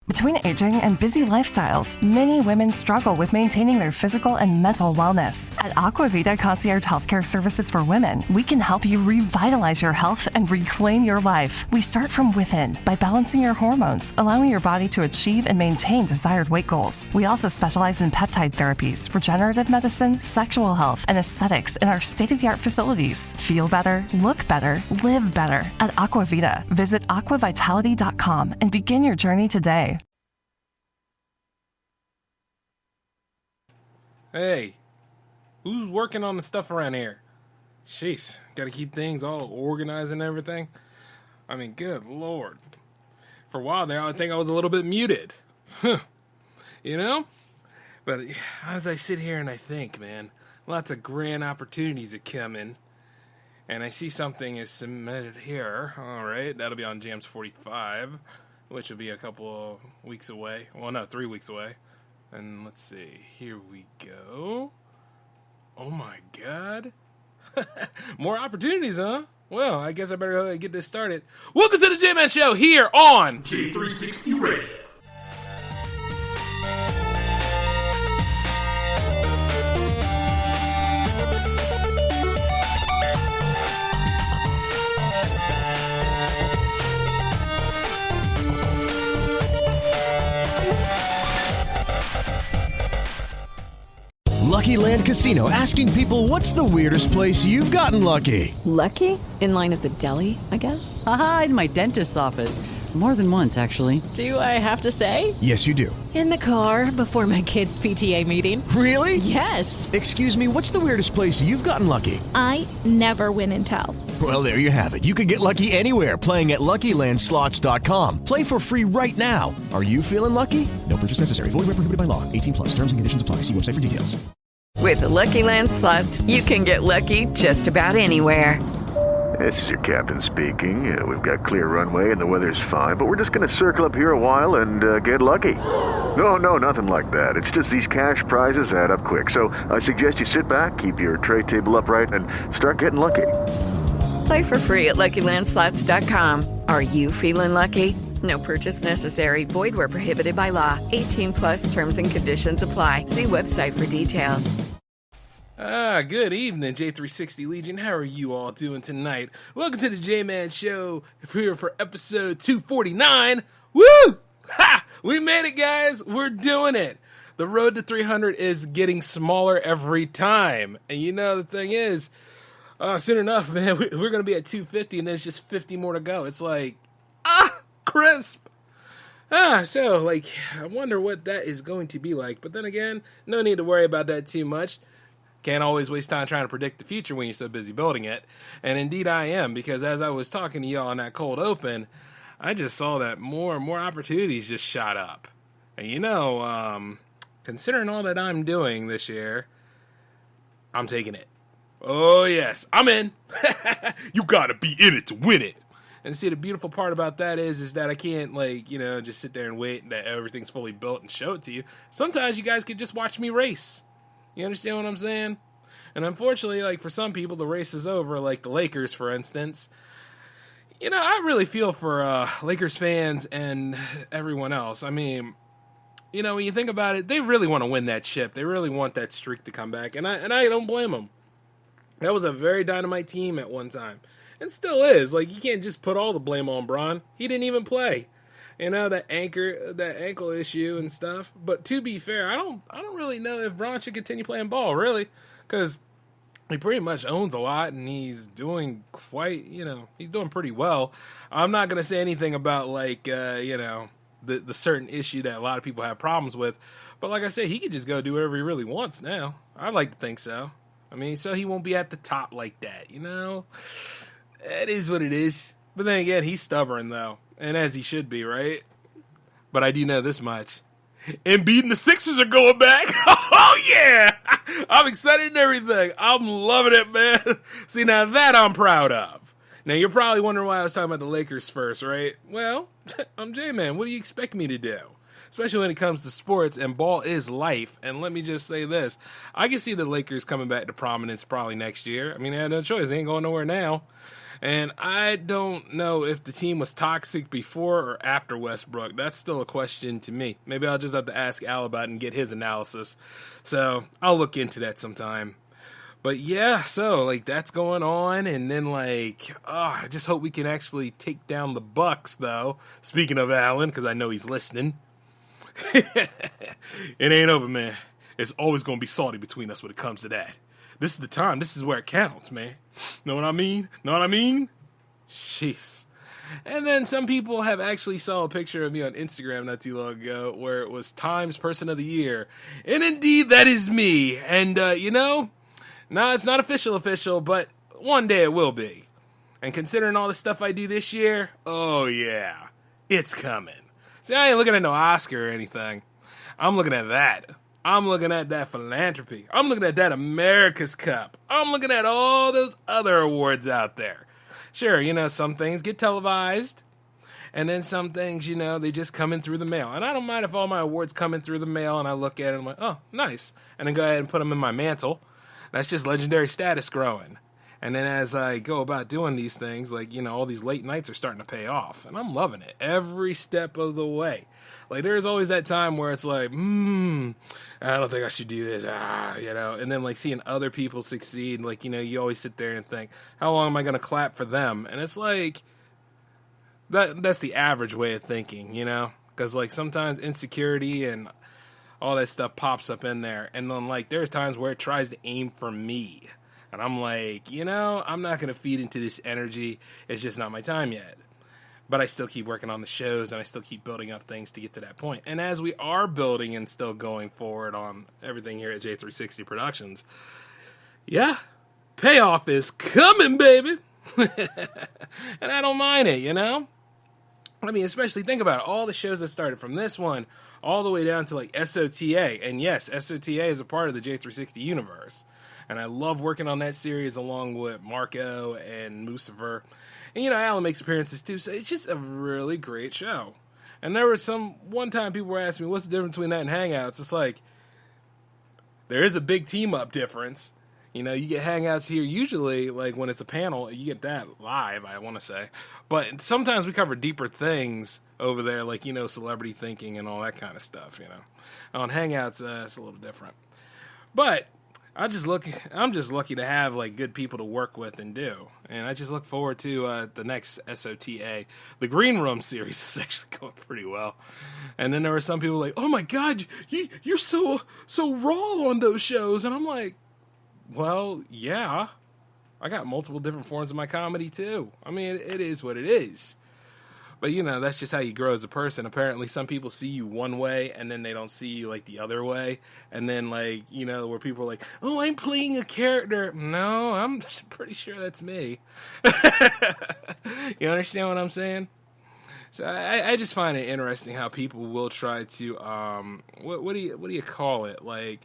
Between aging and busy lifestyles, many women struggle with maintaining their physical and mental wellness. At Aquavita Concierge Healthcare Services for Women, we can help you revitalize your health and reclaim your life. We start from within by balancing your hormones, allowing your body to achieve and maintain desired weight goals. We also specialize in peptide therapies, regenerative medicine, sexual health, and aesthetics in our state-of-the-art facilities. Feel better, look better, live better at Aquavita. Visit aquavitality.com and begin your journey today. Hey, who's working on the stuff around here? Jeez, gotta keep things all organized and everything. I mean, good lord. For a while there, I think I was a little bit muted. You know? But as I sit here and I think, man, lots of grand opportunities are coming. And I see something is submitted here. All right, that'll be on Jams 45, which will be a couple of weeks away. Well, no, 3 weeks away. And let's see, here we go. Oh my god. More opportunities, huh? Well, I guess I better go get this started. Welcome to the J-Man Show here on J360 Radio. Lucky Land Casino, asking people, what's the weirdest place you've gotten lucky? Lucky? In line at the deli, I guess? Aha, in my dentist's office. More than once, actually. Do I have to say? Yes, you do. In the car before my kids' PTA meeting. Really? Yes. Excuse me, what's the weirdest place you've gotten lucky? I never win and tell. Well, there you have it. You can get lucky anywhere, playing at LuckyLandSlots.com. Play for free right now. Are you feeling lucky? No purchase necessary. Void where prohibited by law. 18+. Terms and conditions apply. See website for details. With the Lucky Land Slots, you can get lucky just about anywhere. This is your captain speaking. We've got clear runway and the weather's fine, but we're just going to circle up here a while and get lucky. No, nothing like that. It's just these cash prizes add up quick. So I suggest you sit back, keep your tray table upright, and start getting lucky. Play for free at LuckyLandSlots.com. Are you feeling lucky? No purchase necessary. Void where prohibited by law. 18+ terms and conditions apply. See website for details. Good evening, J360 Legion. How are you all doing tonight? Welcome to the J-Man Show. Here for episode 249. Woo! Ha! We made it, guys. We're doing it. The road to 300 is getting smaller every time. And you know, the thing is, soon enough, man, we're going to be at 250 and there's just 50 more to go. It's like, crisp. So, like, I wonder what that is going to be like. But then again, no need to worry about that too much. Can't always waste time trying to predict the future when you're so busy building it. And indeed I am, because as I was talking to y'all in that cold open, I just saw that more and more opportunities just shot up. And you know, considering all that I'm doing this year, I'm taking it. Oh yes, I'm in. You gotta be in it to win it. And see, the beautiful part about that is that I can't, like, you know, just sit there and wait that everything's fully built and show it to you. Sometimes you guys could just watch me race. You understand what I'm saying? And unfortunately, like, for some people, the race is over, like the Lakers, for instance. You know, I really feel for Lakers fans and everyone else. I mean, you know, when you think about it, they really want to win that chip. They really want that streak to come back, and I don't blame them. That was a very dynamite team at one time, and still is. Like, you can't just put all the blame on Bron. He didn't even play. You know, that ankle issue and stuff. But to be fair, I don't really know if Bron should continue playing ball, really, because he pretty much owns a lot, and he's doing he's doing pretty well. I'm not gonna say anything about, like, the certain issue that a lot of people have problems with, but like I said, he could just go do whatever he really wants now. I'd like to think so. I mean, so he won't be at the top like that, you know? It is what it is. But then again, he's stubborn, though. And as he should be, right? But I do know this much. Embiid and the Sixers are going back. Oh, yeah! I'm excited and everything. I'm loving it, man. See, now that I'm proud of. Now, you're probably wondering why I was talking about the Lakers first, right? Well, I'm J-Man. What do you expect me to do? Especially when it comes to sports, and ball is life. And let me just say this. I can see the Lakers coming back to prominence probably next year. I mean, they had no choice. They ain't going nowhere now. And I don't know if the team was toxic before or after Westbrook. That's still a question to me. Maybe I'll just have to ask Al about it and get his analysis. So I'll look into that sometime. But yeah, so like that's going on, and then like, I just hope we can actually take down the Bucks, though. Speaking of Allen, because I know he's listening. It ain't over, man. It's always going to be salty between us when it comes to that. This is the time. This is where it counts, man. Know what I mean? Know what I mean? Jeez. And then some people have actually saw a picture of me on Instagram not too long ago where it was Times Person of the Year. And indeed, that is me. And, no, it's not official, but one day it will be. And considering all the stuff I do this year, oh yeah, it's coming. See, I ain't looking at no Oscar or anything. I'm looking at that. I'm looking at that philanthropy. I'm looking at that America's Cup. I'm looking at all those other awards out there. Sure, some things get televised. And then some things, they just come in through the mail. And I don't mind if all my awards come in through the mail and I look at it and I'm like, oh, nice. And then go ahead and put them in my mantle. That's just legendary status growing. And then as I go about doing these things, like, all these late nights are starting to pay off. And I'm loving it every step of the way. Like, there's always that time where it's like, I don't think I should do this, And then, like, seeing other people succeed, like, you always sit there and think, how long am I going to clap for them? And it's like, that's the average way of thinking, Because, like, sometimes insecurity and all that stuff pops up in there. And then, like, there's times where it tries to aim for me. And I'm like, I'm not going to feed into this energy. It's just not my time yet. But I still keep working on the shows, and I still keep building up things to get to that point. And as we are building and still going forward on everything here at J360 Productions, yeah, payoff is coming, baby. And I don't mind it, I mean, especially think about it, all the shows that started from this one all the way down to like SOTA. And yes, SOTA is a part of the J360 universe. And I love working on that series along with Marco and Lucifer. And, Alan makes appearances too, so it's just a really great show. And there was one time people were asking me, what's the difference between that and Hangouts? It's like, there is a big team-up difference. You get Hangouts here usually, like when it's a panel, you get that live, I want to say. But sometimes we cover deeper things over there, like, celebrity thinking and all that kind of stuff, On Hangouts, it's a little different. But I'm just lucky to have like good people to work with and do, and I just look forward to the next SOTA. The Green Room series is actually going pretty well, and then there were some people like, "Oh my God, you're so raw on those shows," and I'm like, "Well, yeah, I got multiple different forms of my comedy too. I mean, it is what it is." But, that's just how you grow as a person. Apparently, some people see you one way, and then they don't see you, like, the other way. And then, like, where people are like, oh, I'm playing a character. No, I'm pretty sure that's me. You understand what I'm saying? So I just find it interesting how people will try to, what do you call it? Like,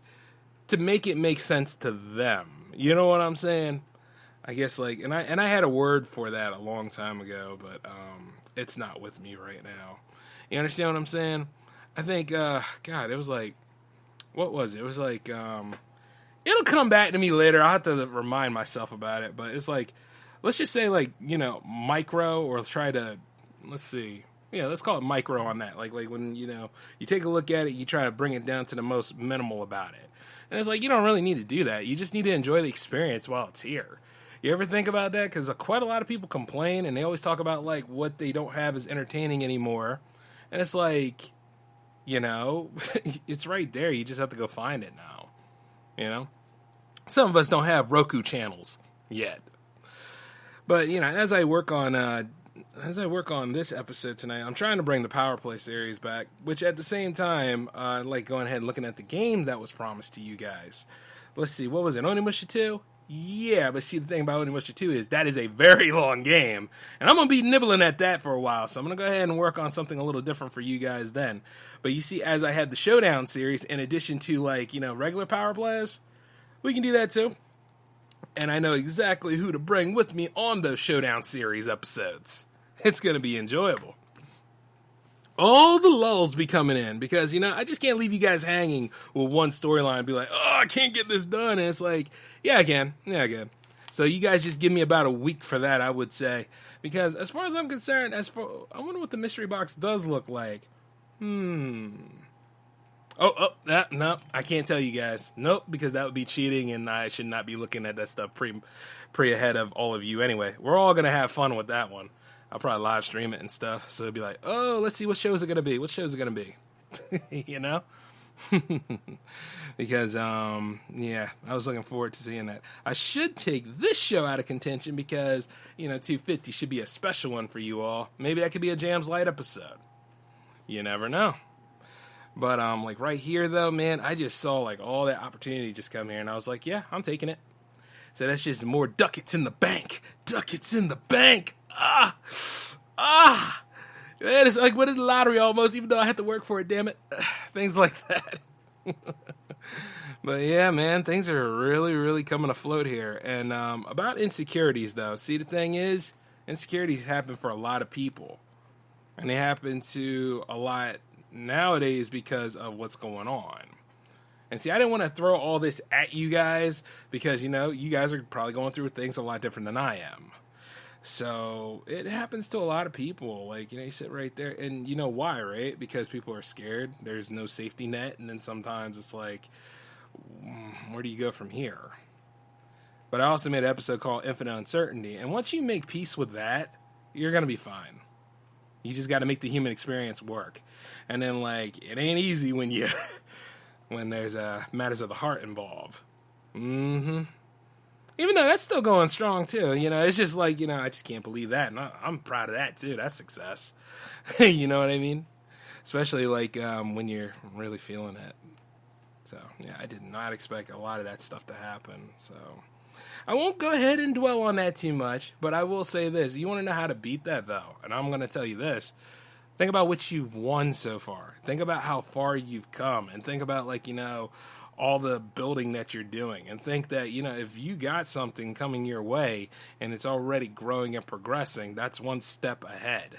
to make it make sense to them. You know what I'm saying? I guess, like, and I had a word for that a long time ago, but, it's not with me right now. You understand what I'm saying? I think, God, it was like, what was it? It was like, it'll come back to me later. I'll have to remind myself about it. But it's like, let's just say like, micro, or try to, let's see. Yeah, let's call it micro on that. Like when, you take a look at it, you try to bring it down to the most minimal about it. And it's like, you don't really need to do that. You just need to enjoy the experience while it's here. You ever think about that? Because quite a lot of people complain, and they always talk about, like, what they don't have is entertaining anymore. And it's like, it's right there. You just have to go find it now, Some of us don't have Roku channels yet. But, as I work on this episode tonight, I'm trying to bring the Power Play series back, which at the same time, like going ahead and looking at the game that was promised to you guys. Let's see, what was it, Onimusha 2? Yeah, but see, the thing about Onimusha 2 is that is a very long game, and I'm going to be nibbling at that for a while, so I'm going to go ahead and work on something a little different for you guys then. But you see, as I had the Showdown series, in addition to, like, regular Power Plays, we can do that too. And I know exactly who to bring with me on those Showdown series episodes. It's going to be enjoyable. All the lulls be coming in because, I just can't leave you guys hanging with one storyline and be like, oh, I can't get this done. And it's like, yeah, I can. So you guys just give me about a week for that, I would say. Because as far as I'm concerned, I wonder what the mystery box does look like. No, I can't tell you guys. Nope, because that would be cheating, and I should not be looking at that stuff pre ahead of all of you anyway. We're all going to have fun with that one. I'll probably live stream it and stuff, so it'll be like, oh, let's see what shows it going to be. What shows it going to be? You know? Because, yeah, I was looking forward to seeing that. I should take this show out of contention because, 250 should be a special one for you all. Maybe that could be a Jams Light episode. You never know. But, like, right here, though, man, I just saw, like, all that opportunity just come here, and I was like, yeah, I'm taking it. So that's just more ducats in the bank. Ducats in the bank. Man, it's like winning the lottery almost, even though I had to work for it, damn it. Things like that. But yeah, man, things are really, really coming afloat here. And about insecurities, though. See, the thing is, insecurities happen for a lot of people. And they happen to a lot nowadays because of what's going on. And see, I didn't want to throw all this at you guys because, you guys are probably going through things a lot different than I am. So it happens to a lot of people. Like, you sit right there and you know why, right? Because people are scared. There's no safety net. And then sometimes it's like, where do you go from here? But I also made an episode called Infinite Uncertainty. And once you make peace with that, you're going to be fine. You just got to make the human experience work. And then, like, it ain't easy when when there's matters of the heart involved. Even though that's still going strong, too. It's just like, I just can't believe that. And I'm proud of that, too. That's success. You know what I mean? Especially, like, when you're really feeling it. So, yeah, I did not expect a lot of that stuff to happen. So, I won't go ahead and dwell on that too much. But I will say this. You want to know how to beat that, though? And I'm going to tell you this. Think about what you've won so far. Think about how far you've come. And think about, like, all the building that you're doing, and think that, if you got something coming your way and it's already growing and progressing, that's one step ahead.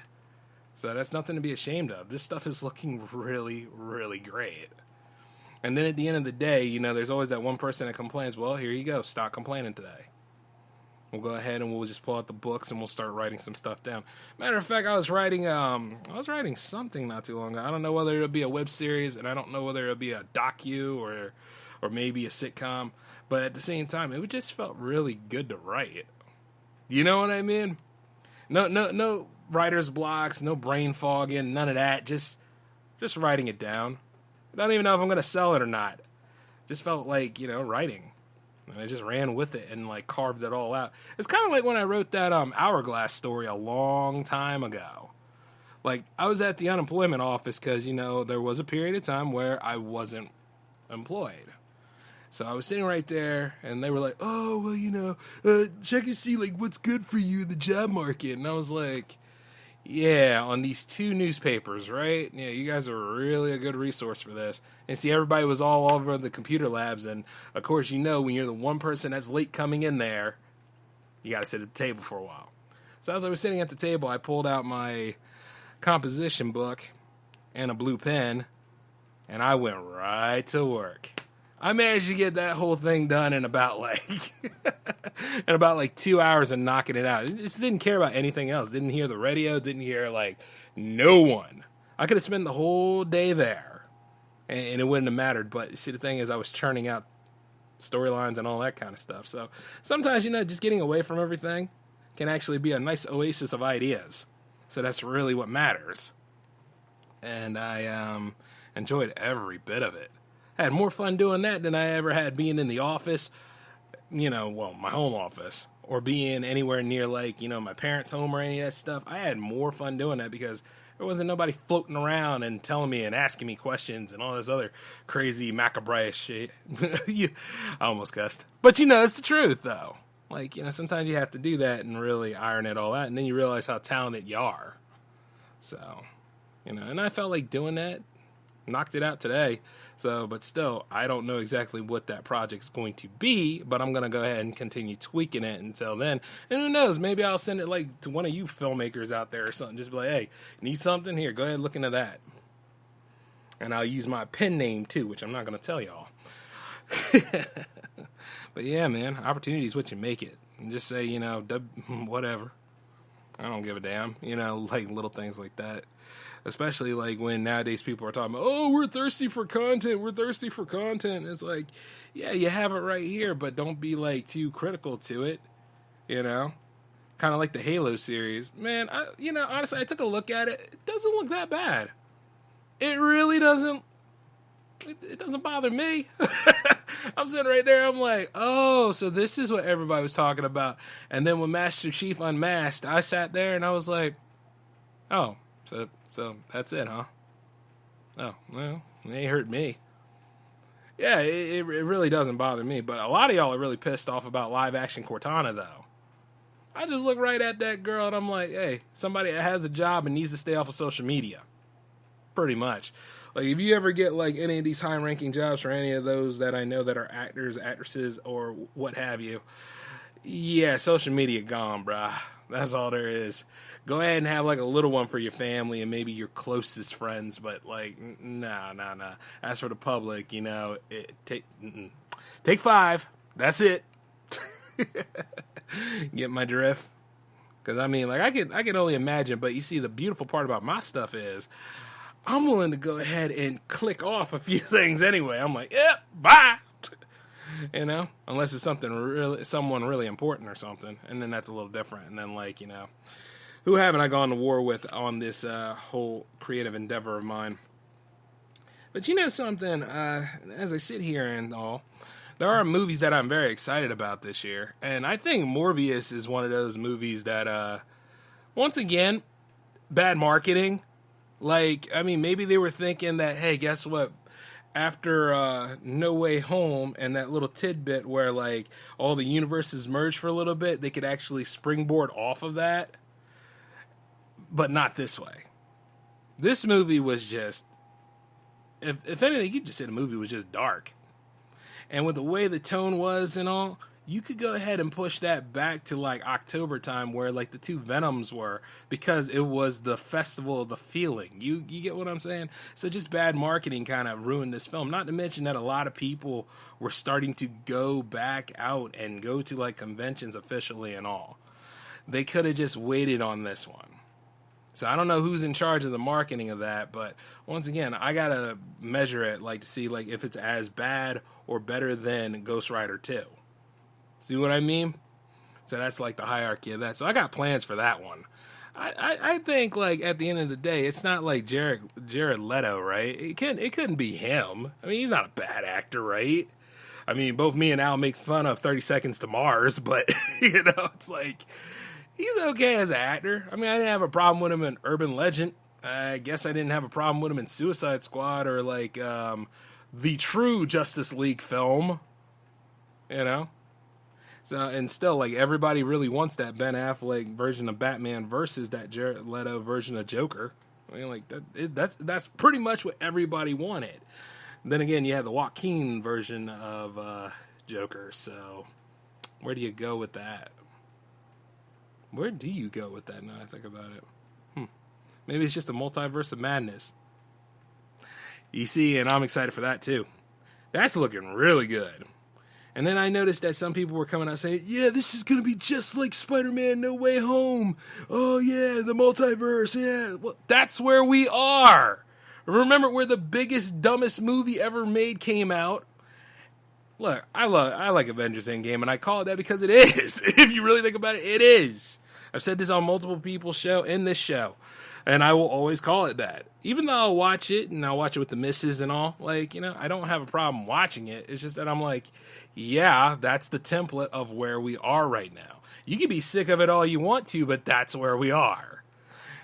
So that's nothing to be ashamed of. This stuff is looking really, really great. And then at the end of the day, there's always that one person that complains, well, here you go, stop complaining today. We'll go ahead and we'll just pull out the books and we'll start writing some stuff down. Matter of fact, I was writing something not too long ago. I don't know whether it'll be a web series, and I don't know whether it'll be a docu or maybe a sitcom. But at the same time, it just felt really good to write. You know what I mean? No writer's blocks, no brain fogging, none of that. Just writing it down. I don't even know if I'm gonna sell it or not. Just felt like writing. And I just ran with it and, like, carved it all out. It's kind of like when I wrote that Hourglass story a long time ago. Like, I was at the unemployment office because, there was a period of time where I wasn't employed. So I was sitting right there, and they were like, oh, well, check and see, like, what's good for you in the job market. And I was like, yeah, on these 2 newspapers, right? Yeah, you guys are really a good resource for this. And see, everybody was all over the computer labs, and of course, when you're the one person that's late coming in there, you got to sit at the table for a while. So as I was sitting at the table, I pulled out my composition book and a blue pen, and I went right to work. I managed to get that whole thing done in about 2 hours and knocking it out. I just didn't care about anything else. Didn't hear the radio. Didn't hear, like, no one. I could have spent the whole day there, and it wouldn't have mattered. But see, the thing is, I was churning out storylines and all that kind of stuff. So sometimes, just getting away from everything can actually be a nice oasis of ideas. So that's really what matters. And I enjoyed every bit of it. I had more fun doing that than I ever had being in the office, my home office, or being anywhere near, like, my parents' home or any of that stuff. I had more fun doing that because there wasn't nobody floating around and telling me and asking me questions and all this other crazy macabre shit. I almost cussed. But, it's the truth, though. Like, sometimes you have to do that and really iron it all out, and then you realize how talented you are. So, and I felt like doing that. Knocked it out today. So, but still, I don't know exactly what that project's going to be, but I'm going to go ahead and continue tweaking it until then. And who knows, maybe I'll send it, like, to one of you filmmakers out there or something. Just be like, hey, need something? Here, go ahead and look into that. And I'll use my pen name, too, which I'm not going to tell y'all. But yeah, man, opportunity is what you make it. And just say, whatever. I don't give a damn. Like little things like that. Especially like when nowadays people are talking about, oh, we're thirsty for content. We're thirsty for content. It's like, yeah, you have it right here, but don't be like too critical to it. Kind of like the Halo series. Man, honestly, I took a look at it. It doesn't look that bad. It really doesn't. It doesn't bother me. I'm sitting right there. I'm like, oh, so this is what everybody was talking about. And then when Master Chief unmasked, I sat there and I was like, oh, so that's it, huh? Oh, well, it ain't hurt me. Yeah, it really doesn't bother me. But a lot of y'all are really pissed off about live action Cortana, though. I just look right at that girl and I'm like, hey, somebody that has a job and needs to stay off of social media. Pretty much. Like, if you ever get, like, any of these high-ranking jobs for any of those that I know that are actors, actresses, or what have you, yeah, social media gone, brah. That's all there is. Go ahead and have, like, a little one for your family and maybe your closest friends, but, like, nah. As for the public, take 5. That's it. Get my drift? Because, I mean, like, I can only imagine, but you see, the beautiful part about my stuff is I'm willing to go ahead and click off a few things anyway. I'm like, yep, bye. Unless it's someone really important or something, and then that's a little different. And then, like, who haven't I gone to war with on this whole creative endeavor of mine? But something, as I sit here and all, there are movies that I'm very excited about this year, and I think Morbius is one of those movies that, once again, bad marketing. Like, I mean, maybe they were thinking that, hey, guess what? After No Way Home and that little tidbit where, like, all the universes merged for a little bit, they could actually springboard off of that. But not this way. This movie was just, if anything, you could just say the movie was just dark. And with the way the tone was and all, you could go ahead and push that back to, like, October time where, like, the 2 Venoms were, because it was the festival of the feeling. You get what I'm saying? So just bad marketing kind of ruined this film. Not to mention that a lot of people were starting to go back out and go to, like, conventions officially and all. They could have just waited on this one. So I don't know who's in charge of the marketing of that, but once again, I got to measure it, like, to see, like, if it's as bad or better than Ghost Rider 2. See what I mean? So that's like the hierarchy of that. So I got plans for that one. I think, like, at the end of the day, it's not like Jared Leto, right? It couldn't be him. I mean, he's not a bad actor, right? I mean, both me and Al make fun of 30 Seconds to Mars, but, it's like, he's okay as an actor. I mean, I didn't have a problem with him in Urban Legend. I guess I didn't have a problem with him in Suicide Squad or, like, the true Justice League film, So, and still, like, everybody really wants that Ben Affleck version of Batman versus that Jared Leto version of Joker. I mean, like, that's pretty much what everybody wanted. Then again, you have the Joaquin version of Joker, so where do you go with that? Where do you go with that now I think about it? Maybe it's just a multiverse of madness. You see, and I'm excited for that, too. That's looking really good. And then I noticed that some people were coming out saying, yeah, this is going to be just like Spider-Man No Way Home. Oh, yeah, the multiverse, yeah. Well, that's where we are. Remember where the biggest, dumbest movie ever made came out? Look, I like Avengers Endgame, and I call it that because it is. If you really think about it, it is. I've said this on multiple people's show, in this show. And I will always call it that. Even though I'll watch it, and I'll watch it with the misses and all, like, I don't have a problem watching it. It's just that I'm like, yeah, that's the template of where we are right now. You can be sick of it all you want to, but that's where we are.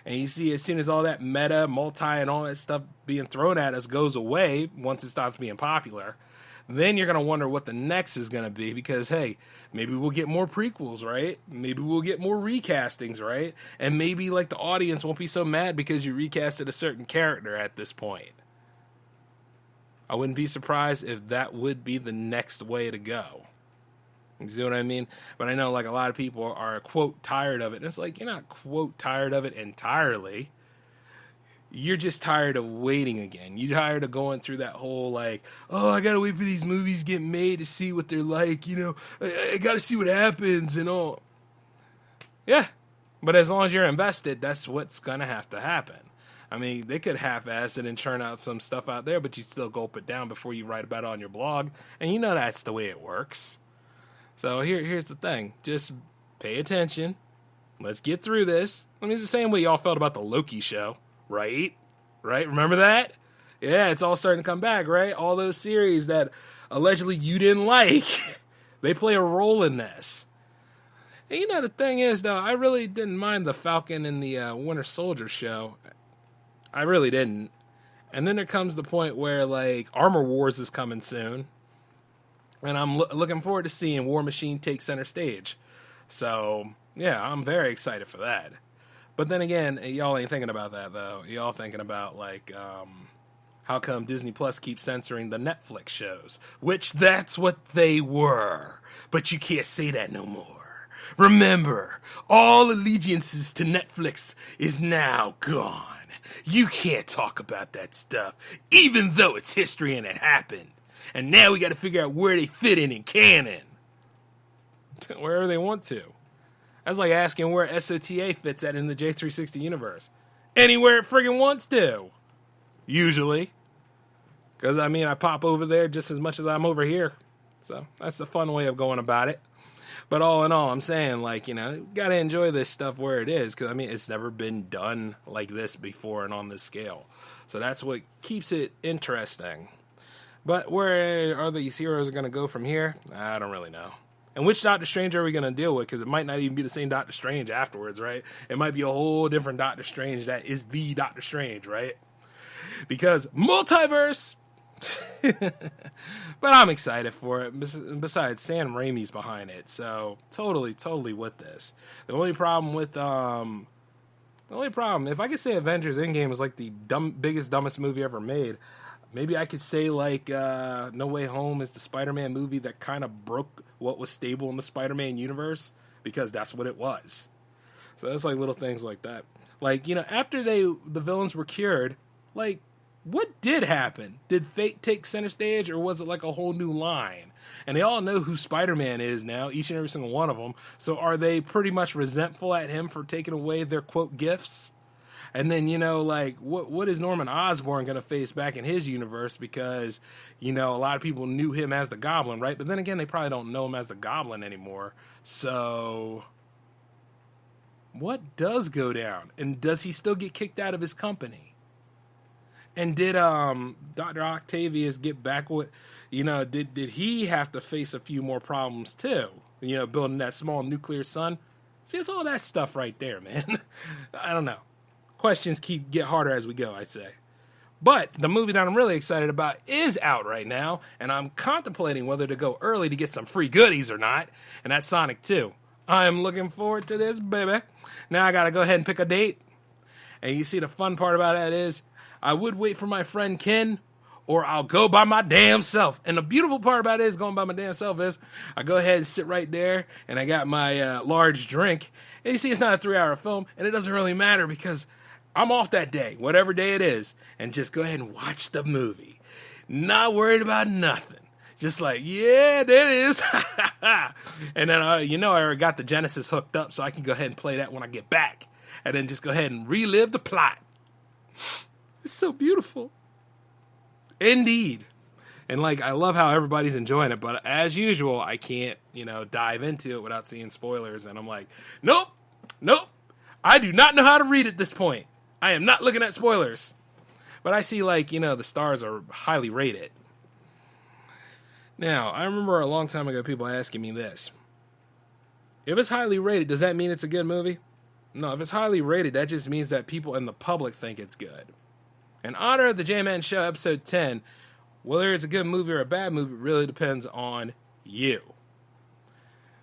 And you see, as soon as all that meta, multi, and all that stuff being thrown at us goes away, once it stops being popular, then you're going to wonder what the next is going to be because, hey, maybe we'll get more prequels, right? Maybe we'll get more recastings, right? And maybe, like, the audience won't be so mad because you recasted a certain character at this point. I wouldn't be surprised if that would be the next way to go. You see what I mean? But I know, like, a lot of people are, quote, tired of it. And it's like, you're not, quote, tired of it entirely. you're just tired of waiting again. You're tired of going through that whole, like, oh, I gotta wait for these movies to get made to see what they're like, you know, I gotta see what happens and all. Yeah, but as long as you're invested, that's what's gonna have to happen. I mean, they could half-ass it and churn out some stuff out there, but you still gulp it down before you write about it on your blog, and you know that's the way it works. So here's the thing. Just pay attention. Let's get through this. I mean, it's the same way y'all felt about the Loki show. Right? Remember that? Yeah, it's all starting to come back, right? All those series that allegedly you didn't like, they play a role in this. And you know, the thing is, though, I really didn't mind the Falcon and the Winter Soldier show. I really didn't. And then there comes the point where, like, Armor Wars is coming soon. And I'm looking forward to seeing War Machine take center stage. So, yeah, I'm very excited for that. But then again, y'all ain't thinking about that, though. Y'all thinking about, like, how come Disney Plus keeps censoring the Netflix shows? Which that's what they were. But you can't say that no more. Remember, all allegiances to Netflix is now gone. You can't talk about that stuff, even though it's history and it happened. And now we got to figure out where they fit in canon. Wherever they want to. That's like asking where SOTA fits at in the J360 universe. Anywhere it friggin' wants to. Usually. Because, I mean, I pop over there just as much as I'm over here. So, that's a fun way of going about it. But all in all, I'm saying, like, you know, gotta enjoy this stuff where it is. Because, I mean, it's never been done like this before and on this scale. So, that's what keeps it interesting. But where are these heroes going to go from here? I don't really know. And which Doctor Strange are we going to deal with? Because it might not even be the same Doctor Strange afterwards, right? It might be a whole different Doctor Strange that is the Doctor Strange, right? Because multiverse! But I'm excited for it. Besides, Sam Raimi's behind it. So, totally with this. The only problem, if I could say Avengers Endgame is like the biggest, dumbest movie ever made, maybe I could say, like, No Way Home is the Spider-Man movie that kind of broke what was stable in the Spider-Man universe, because that's what it was. So it's like little things like that. Like, you know, after the villains were cured, like, what did happen? Did fate take center stage, or was it like a whole new line? And they all know who Spider-Man is now, each and every single one of them. So are they pretty much resentful at him for taking away their, quote, gifts? And then, you know, like, what is Norman Osborn going to face back in his universe? Because, you know, a lot of people knew him as the Goblin, right? But then again, they probably don't know him as the Goblin anymore. So, what does go down? And does he still get kicked out of his company? And did Dr. Octavius get back with, you know, did he have to face a few more problems too? You know, building that small nuclear sun? See, it's all that stuff right there, man. I don't know. Questions get harder as we go, I'd say. But the movie that I'm really excited about is out right now, and I'm contemplating whether to go early to get some free goodies or not, and that's Sonic 2. I'm looking forward to this, baby. Now I gotta go ahead and pick a date. And you see, the fun part about that is, I would wait for my friend Ken, or I'll go by my damn self. And the beautiful part about it is, going by my damn self is, I go ahead and sit right there, and I got my large drink. And you see, it's not a 3-hour film, and it doesn't really matter because I'm off that day, whatever day it is, and just go ahead and watch the movie. Not worried about nothing. Just like, yeah, there it is. And then, you know, I already got the Genesis hooked up, so I can go ahead and play that when I get back. And then just go ahead and relive the plot. It's so beautiful. Indeed. And, like, I love how everybody's enjoying it, but as usual, I can't, you know, dive into it without seeing spoilers. And I'm like, nope. I do not know how to read at this point. I am not looking at spoilers. But I see, like, you know, the stars are highly rated. Now, I remember a long time ago people asking me this. If it's highly rated, does that mean it's a good movie? No, if it's highly rated, that just means that people in the public think it's good. In honor of the J-Man Show, episode 10, whether it's a good movie or a bad movie really depends on you.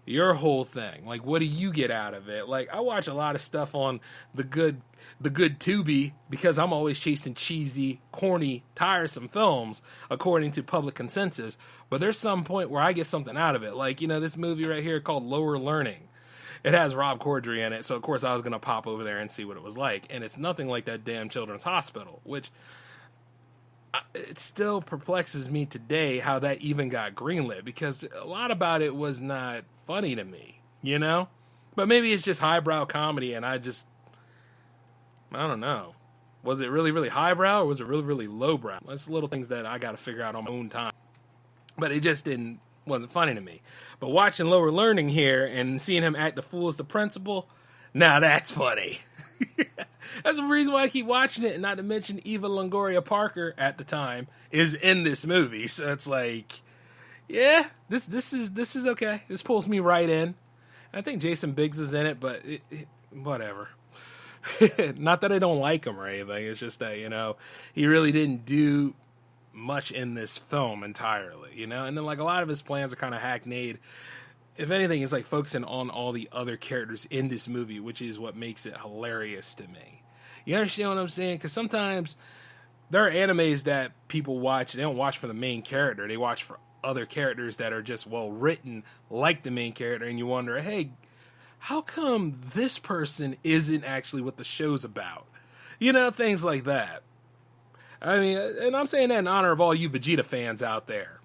Your whole thing. Like, what do you get out of it? Like, I watch a lot of stuff on the good Tubi because I'm always chasing cheesy, corny, tiresome films according to public consensus. But there's some point where I get something out of it. Like, you know, this movie right here called Lower Learning. it has Rob Corddry in it, so of course I was going to pop over there and see what it was like. And it's nothing like that damn Children's Hospital, which it still perplexes me today how that even got greenlit, because a lot about it was not funny to me, you know? But maybe it's just highbrow comedy, and I don't know. Was it really, really highbrow, or was it really, really lowbrow? That's little things that I got to figure out on my own time. But it just wasn't funny to me. But watching Lower Learning here and seeing him act the fool as the principal, now that's funny. That's the reason why I keep watching it, and not to mention Eva Longoria Parker at the time is in this movie. So it's like, yeah, this is okay. This pulls me right in. I think Jason Biggs is in it, but whatever. Not that I don't like him or anything. It's just that, you know, he really didn't do much in this film entirely, you know? And then, like, a lot of his plans are kind of hackneyed. If anything, it's like focusing on all the other characters in this movie, which is what makes it hilarious to me. You understand what I'm saying? Because sometimes there are animes that people watch, they don't watch for the main character. They watch for other characters that are just well written like the main character, and you wonder, hey, how come this person isn't actually what the show's about? You know, things like that. I mean, and I'm saying that in honor of all you Vegeta fans out there.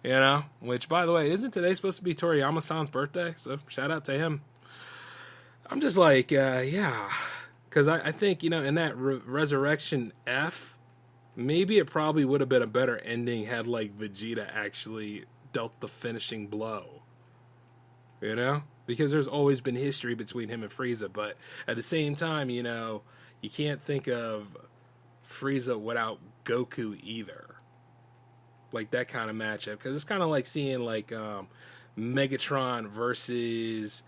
You know, which, by the way, isn't today supposed to be Toriyama-san's birthday? So shout out to him. I'm just like, yeah. Because I think, you know, in that Resurrection F, maybe it probably would have been a better ending had, like, Vegeta actually dealt the finishing blow. You know? Because there's always been history between him and Frieza. But at the same time, you know, you can't think of Frieza without Goku either. Like, that kind of matchup. Because it's kind of like seeing, like, Megatron versus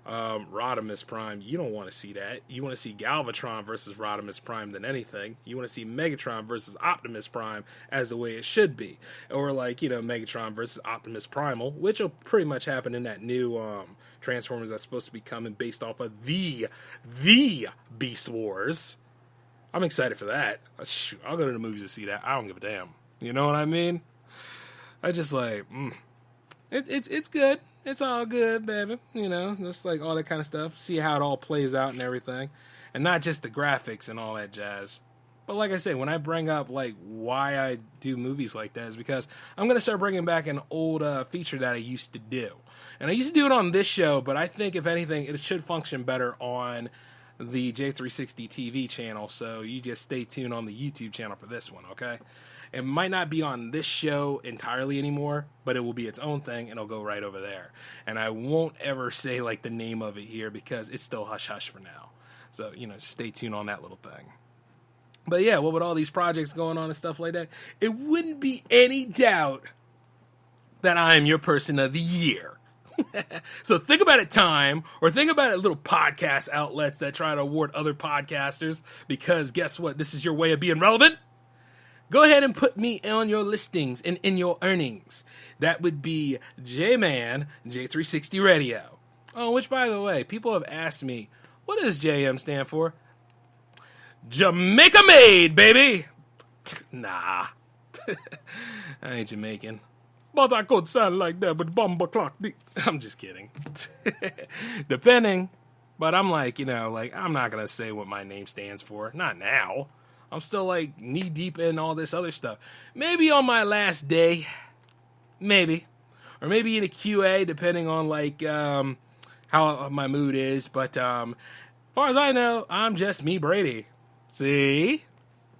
Rodimus Prime. You don't want to see that. You want to see Galvatron versus Rodimus Prime than anything. You want to see Megatron versus Optimus Prime as the way it should be. Or, like, you know, Megatron versus Optimus Primal, which will pretty much happen in that new Transformers that's supposed to be coming based off of the Beast Wars. I'm excited for that. Shoot, I'll go to the movies to see that. I don't give a damn. You know what I mean? I just like, it's good. It's all good, baby. You know, just like all that kind of stuff. See how it all plays out and everything. And not just the graphics and all that jazz. But like I say, when I bring up like why I do movies like that is because I'm going to start bringing back an old feature that I used to do. And I used to do it on this show, but I think if anything, it should function better on the J360 TV channel. So you just stay tuned on the YouTube channel for this one, okay? It might not be on this show entirely anymore, but it will be its own thing, and it'll go right over there. And I won't ever say, like, the name of it here because it's still hush-hush for now. So, you know, stay tuned on that little thing. But, yeah, with all these projects going on and stuff like that, it wouldn't be any doubt that I am your person of the year. So think about it, Time, or think about it, little podcast outlets that try to award other podcasters, because guess what? This is your way of being relevant. Go ahead and put me on your listings and in your earnings. That would be J-Man, J360 Radio. Oh, which, by the way, people have asked me, what does JM stand for? Jamaica Made, baby! Nah. I ain't Jamaican. But I could sound like that with bomba clock. I'm just kidding. Depending. But I'm like, you know, like, I'm not going to say what my name stands for. Not now. I'm still, like, knee-deep in all this other stuff. Maybe on my last day. Maybe. Or maybe in a QA, depending on, like, how my mood is. But as far as I know, I'm just me, Brady. See?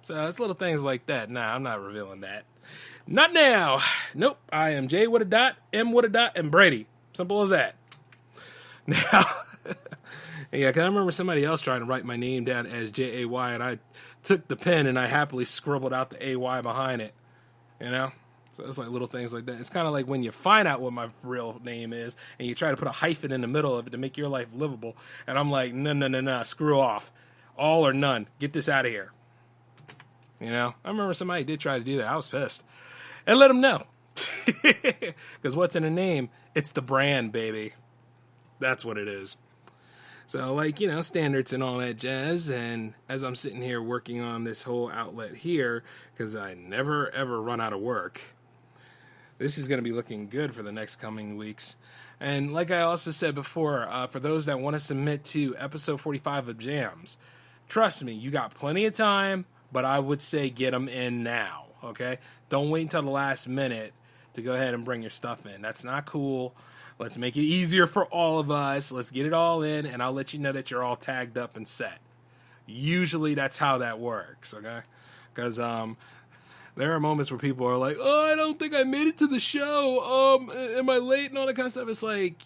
So it's little things like that. Nah, I'm not revealing that. Not now. Nope. I am J with a dot, M with a dot, and Brady. Simple as that. Now, yeah, because I remember somebody else trying to write my name down as J-A-Y, and I took the pen and I happily scribbled out the A-Y behind it. You know? So it's like little things like that. It's kind of like when you find out what my real name is, and you try to put a hyphen in the middle of it to make your life livable, and I'm like, no, screw off. All or none. Get this out of here. You know? I remember somebody did try to do that. I was pissed. And let them know. Because what's in a name? It's the brand, baby. That's what it is. So, like, you know, standards and all that jazz. And as I'm sitting here working on this whole outlet here, because I never, ever run out of work, this is going to be looking good for the next coming weeks. And like I also said before, for those that want to submit to episode 45 of Jams, trust me, you got plenty of time, but I would say get them in now, okay? Don't wait until the last minute to go ahead and bring your stuff in. That's not cool. Let's make it easier for all of us. Let's get it all in, and I'll let you know that you're all tagged up and set. Usually that's how that works, okay? Because there are moments where people are like, oh, I don't think I made it to the show. Am I late and all that kind of stuff? It's like,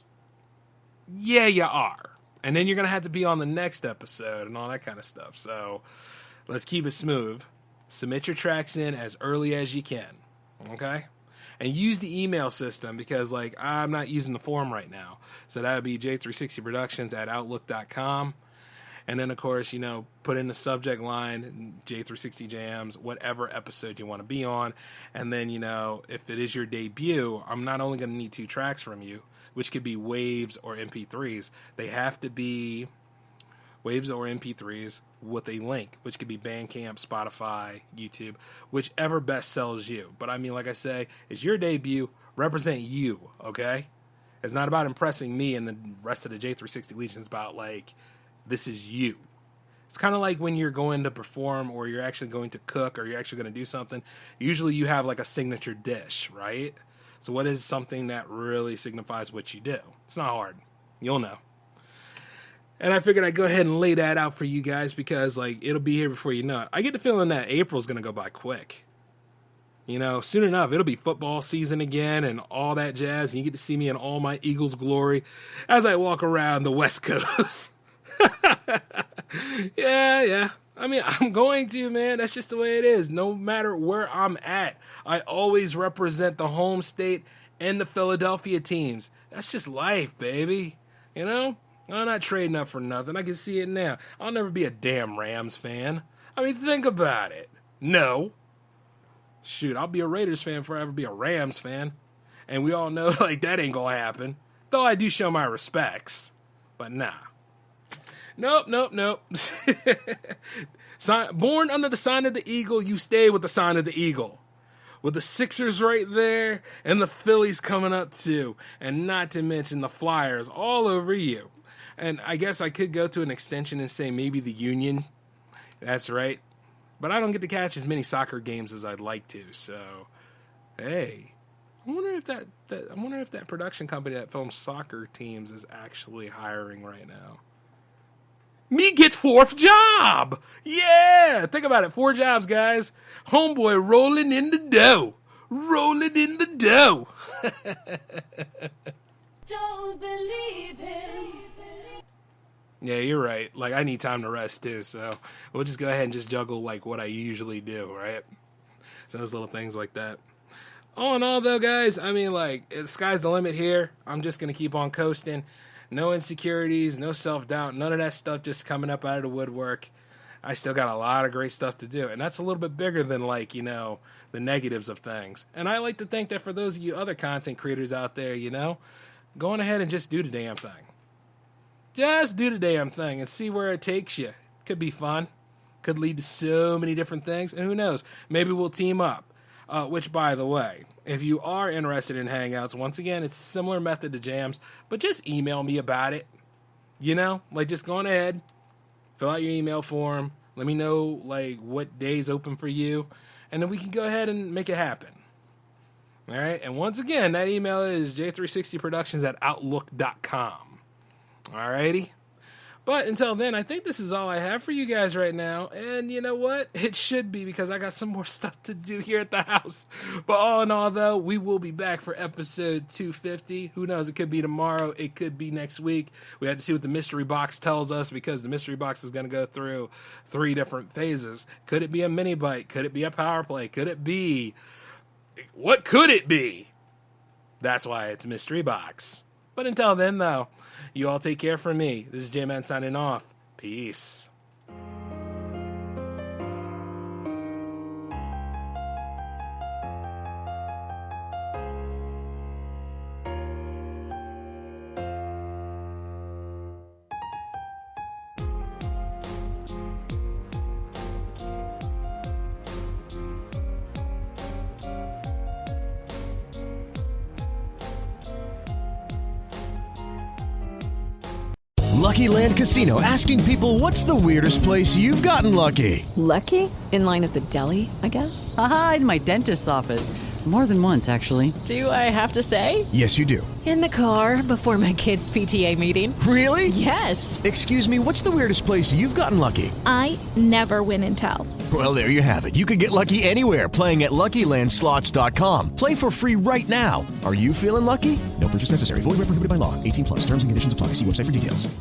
yeah, you are. And then you're going to have to be on the next episode and all that kind of stuff. So let's keep it smooth. Submit your tracks in as early as you can, okay? And use the email system because, like, I'm not using the form right now. So that would be j360productions@outlook.com. And then, of course, you know, put in the subject line, J360 Jams, whatever episode you want to be on. And then, you know, if it is your debut, I'm not only going to need 2 tracks from you, which could be waves or MP3s. They have to be waves or MP3s with a link, which could be Bandcamp, Spotify, YouTube, whichever best sells you. But, I mean, like I say, it's your debut. Represent you, okay? It's not about impressing me and the rest of the J360 Legion. It's about, like, this is you. It's kind of like when you're going to perform or you're actually going to cook or you're actually going to do something. Usually you have like a signature dish, right? So what is something that really signifies what you do? It's not hard. You'll know. And I figured I'd go ahead and lay that out for you guys because like it'll be here before you know it. I get the feeling that April's going to go by quick. You know, soon enough, it'll be football season again and all that jazz. And you get to see me in all my Eagles glory as I walk around the West Coast. Yeah. I mean, I'm going to, man. That's just the way it is. No matter where I'm at, I always represent the home state and the Philadelphia teams. That's just life, baby. You know? I'm not trading up for nothing. I can see it now. I'll never be a damn Rams fan. I mean, think about it. No. Shoot, I'll be a Raiders fan before I ever be a Rams fan. And we all know, like, that ain't gonna happen. Though I do show my respects. But nah. Nope. Born under the sign of the eagle, you stay with the sign of the eagle. With the Sixers right there, and the Phillies coming up too. And not to mention the Flyers all over you. And I guess I could go to an extension and say maybe the Union. That's right. But I don't get to catch as many soccer games as I'd like to. So, hey, I wonder if that production company that films soccer teams is actually hiring right now. Me get 4th job. Yeah. Think about it. 4 jobs, guys. Homeboy rolling in the dough. Don't believe him. Yeah, you're right. Like, I need time to rest, too. So we'll just go ahead and just juggle, like, what I usually do, right? So those little things like that. All in all, though, guys, I mean, like, the sky's the limit here. I'm just going to keep on coasting. No insecurities, no self-doubt, none of that stuff just coming up out of the woodwork. I still got a lot of great stuff to do. And that's a little bit bigger than, like, you know, the negatives of things. And I like to think that for those of you other content creators out there, you know, go on ahead and just do the damn thing. Just do the damn thing and see where it takes you. Could be fun. Could lead to so many different things. And who knows, maybe we'll team up. Which, by the way, if you are interested in Hangouts, once again, it's a similar method to Jams, but just email me about it. You know, like just go on ahead, fill out your email form, let me know like what day's open for you, and then we can go ahead and make it happen. All right, and once again, that email is j360productions@outlook.com. All righty. But until then, I think this is all I have for you guys right now. And you know what? It should be because I got some more stuff to do here at the house. But all in all, though, we will be back for episode 250. Who knows? It could be tomorrow. It could be next week. We have to see what the mystery box tells us because the mystery box is going to go through 3 different phases. Could it be a mini bite? Could it be a power play? Could it be... What could it be? That's why it's mystery box. But until then, though, you all take care from me. This is J-Man signing off. Peace. Lucky Land Casino, asking people, what's the weirdest place you've gotten lucky? Lucky? In line at the deli, I guess? Aha, in my dentist's office. More than once, actually. Do I have to say? Yes, you do. In the car before my kids' PTA meeting. Really? Yes. Excuse me, what's the weirdest place you've gotten lucky? I never win and tell. Well, there you have it. You can get lucky anywhere, playing at LuckyLandSlots.com. Play for free right now. Are you feeling lucky? No purchase necessary. Void where prohibited by law. 18 plus. Terms and conditions apply. See website for details.